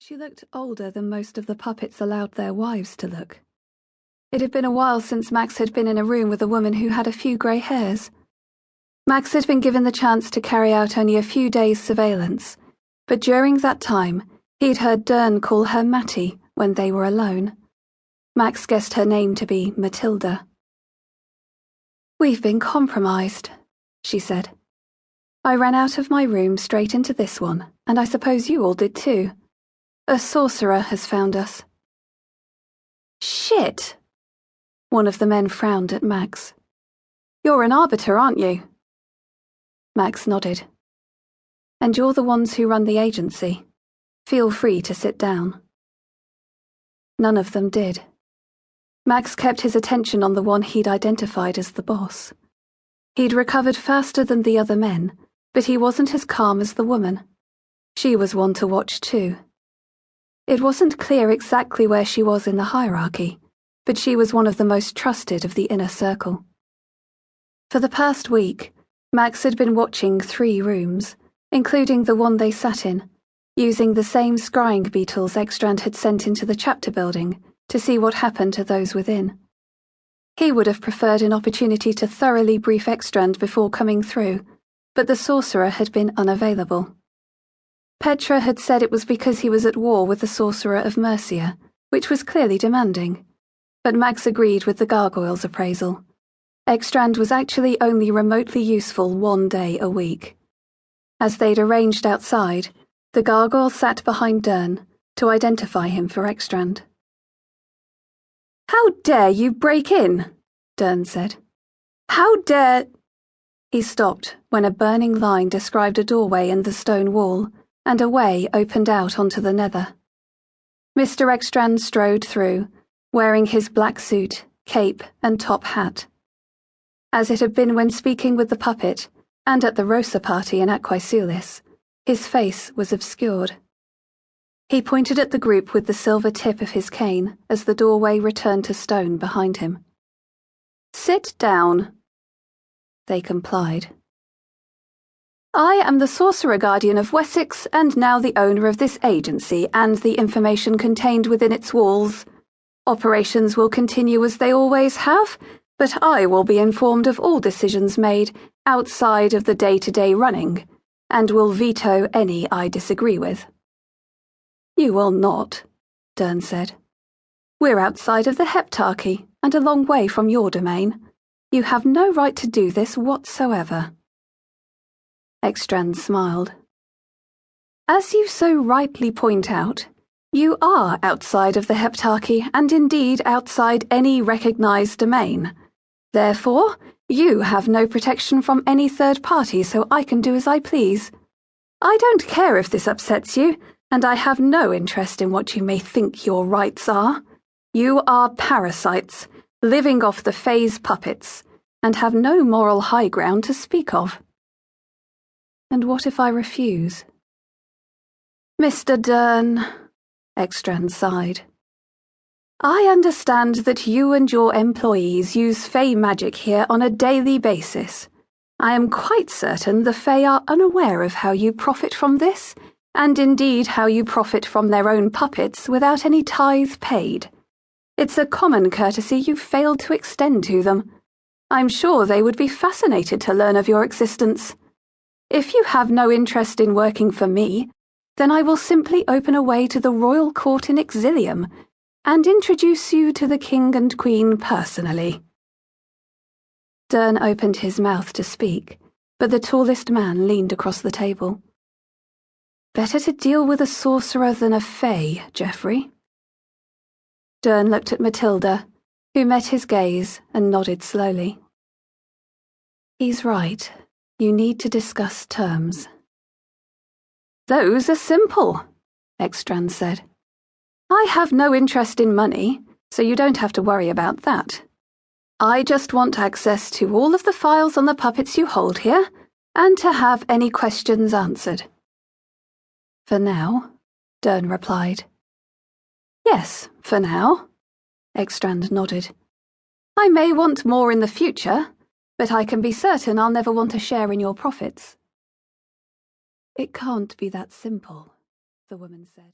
She looked older than most of the puppets allowed their wives to look. It had been a while since Max had been in a room with a woman who had a few grey hairs. Max had been given the chance to carry out only a few days' surveillance, but during that time he'd heard Dern call her Mattie when they were alone. Max guessed her name to be Matilda. "We've been compromised," she said. "I ran out of my room straight into this one, and I suppose you all did too. A sorcerer has found us." "Shit!" One of the men frowned at Max. "You're an Arbiter, aren't you?" Max nodded. "And you're the ones who run the agency. Feel free to sit down." None of them did. Max kept his attention on the one he'd identified as the boss. He'd recovered faster than the other men, but he wasn't as calm as the woman. She was one to watch too. It wasn't clear exactly where she was in the hierarchy, but she was one of the most trusted of the inner circle. For the past week, Max had been watching 3 rooms, including the one they sat in, using the same scrying beetles Ekstrand had sent into the chapter building to see what happened to those within. He would have preferred an opportunity to thoroughly brief Ekstrand before coming through, but the sorcerer had been unavailable. Petra had said it was because he was at war with the sorcerer of Mercia, which was clearly demanding, but Max agreed with the gargoyle's appraisal. Ekstrand was actually only remotely useful 1 day a week. As they'd arranged outside, the gargoyle sat behind Dern to identify him for Ekstrand. "How dare you break in?" Dern said. "How dare—" He stopped when a burning line described a doorway in the stone wall, and a way opened out onto the nether. Mr. Ekstrand strode through, wearing his black suit, cape, and top hat. As it had been when speaking with the puppet, and at the Rosa party in Aquaisulis, his face was obscured. He pointed at the group with the silver tip of his cane as the doorway returned to stone behind him. "Sit down." They complied. "I am the Sorcerer Guardian of Wessex and now the owner of this agency and the information contained within its walls. Operations will continue as they always have, but I will be informed of all decisions made outside of the day-to-day running, and will veto any I disagree with." "You will not," Dern said. "We're outside of the Heptarchy and a long way from your domain. You have no right to do this whatsoever." Ekstrand smiled. "As you so rightly point out, you are outside of the Heptarchy and indeed outside any recognized domain. Therefore, you have no protection from any third party, so I can do as I please. I don't care if this upsets you, and I have no interest in what you may think your rights are. You are parasites, living off the Fae's puppets, and have no moral high ground to speak of." "And what if I refuse?" "Mr. Dern," Ekstrand sighed. "I understand that you and your employees use Fae magic here on a daily basis. I am quite certain the Fae are unaware of how you profit from this, and indeed how you profit from their own puppets without any tithe paid. It's a common courtesy you've failed to extend to them. I'm sure they would be fascinated to learn of your existence. If you have no interest in working for me, then I will simply open a way to the royal court in Exilium and introduce you to the king and queen personally." Dern opened his mouth to speak, but the tallest man leaned across the table. "Better to deal with a sorcerer than a Fae, Geoffrey." Dern looked at Matilda, who met his gaze and nodded slowly. "He's right. You need to discuss terms." "Those are simple," Ekstrand said. "I have no interest in money, so you don't have to worry about that. I just want access to all of the files on the puppets you hold here, and to have any questions answered." "For now," Dern replied. "Yes, for now," Ekstrand nodded. "I may want more in the future, but I can be certain I'll never want a share in your profits." "It can't be that simple," the woman said.